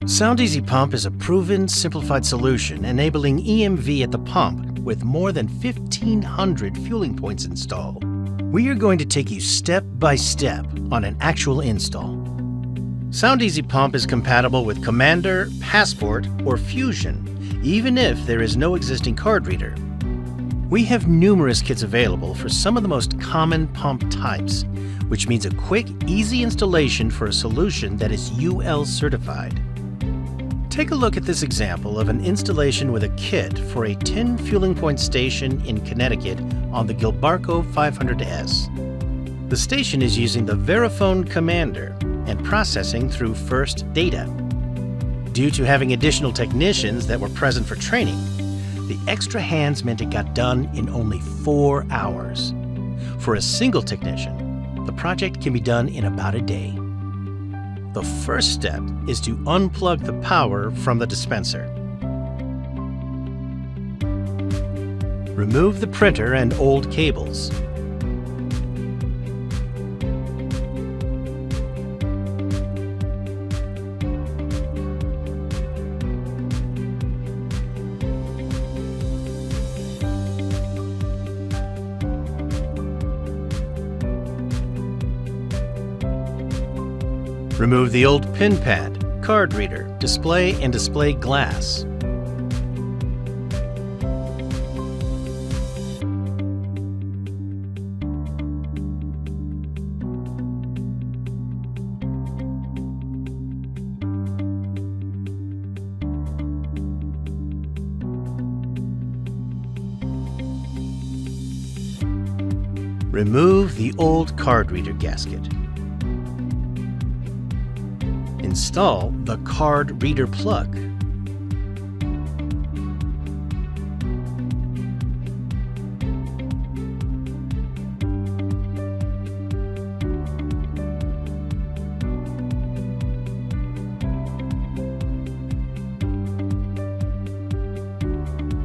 Sound Easy Pump is a proven, simplified solution enabling EMV at the pump with more than 1,500 fueling points installed. We are going to take you step by step on an actual install. Sound Easy Pump is compatible with Commander, Passport, or Fusion, even if there is no existing card reader. We have numerous kits available for some of the most common pump types, which means a quick, easy installation for a solution that is UL certified. Take a look at this example of an installation with a kit for a 10 fueling point station in Connecticut on the Gilbarco 500S. The station is using the Verifone Commander and processing through First Data. Due to having additional technicians that were present for training, the extra hands meant it got done in only 4 hours. For a single technician, the project can be done in about a day. The first step is to unplug the power from the dispenser. Remove the printer and old cables. Remove the old pin pad, card reader, display, and display glass. Remove the old card reader gasket. Install the card reader plug.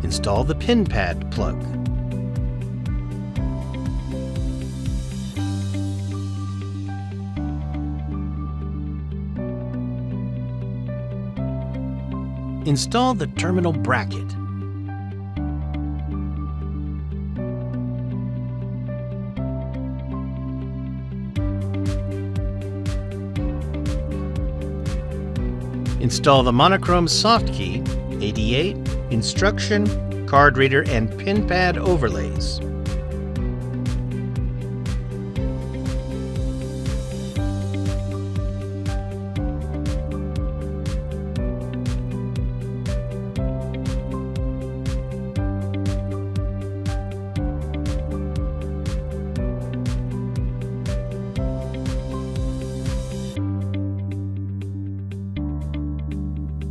Install the pin pad plug. Install the terminal bracket. Install the monochrome soft key, AD8, instruction, card reader, and pin pad overlays.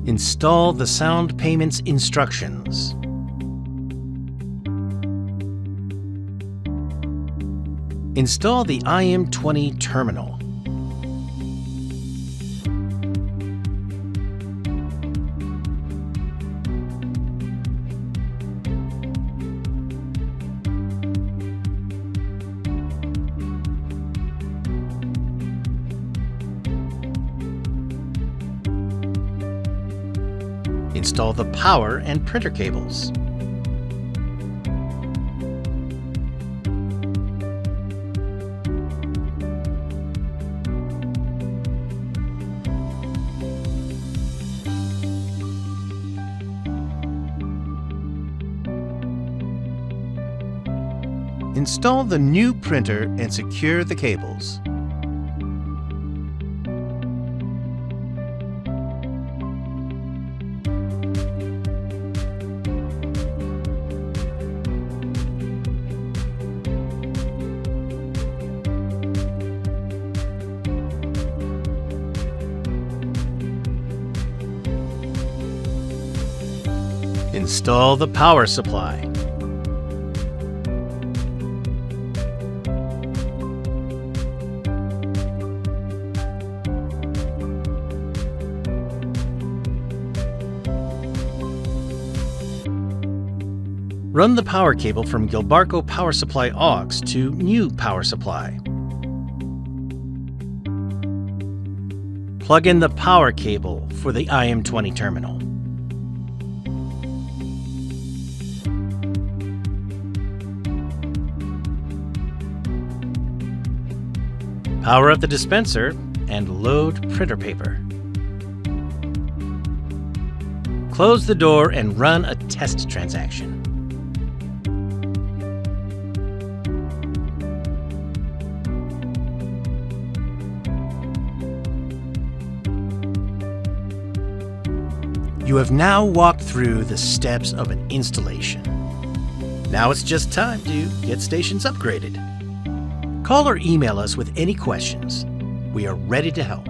Install the sound payments instructions. Install the IM20 terminal. Install the power and printer cables. Install the new printer and secure the cables. Install the power supply. Run the power cable from Gilbarco power supply aux to new power supply. Plug in the power cable for the IM20 terminal. Power up the dispenser and load printer paper. Close the door and run a test transaction. You have now walked through the steps of an installation. Now it's just time to get stations upgraded. Call or email us with any questions. We are ready to help.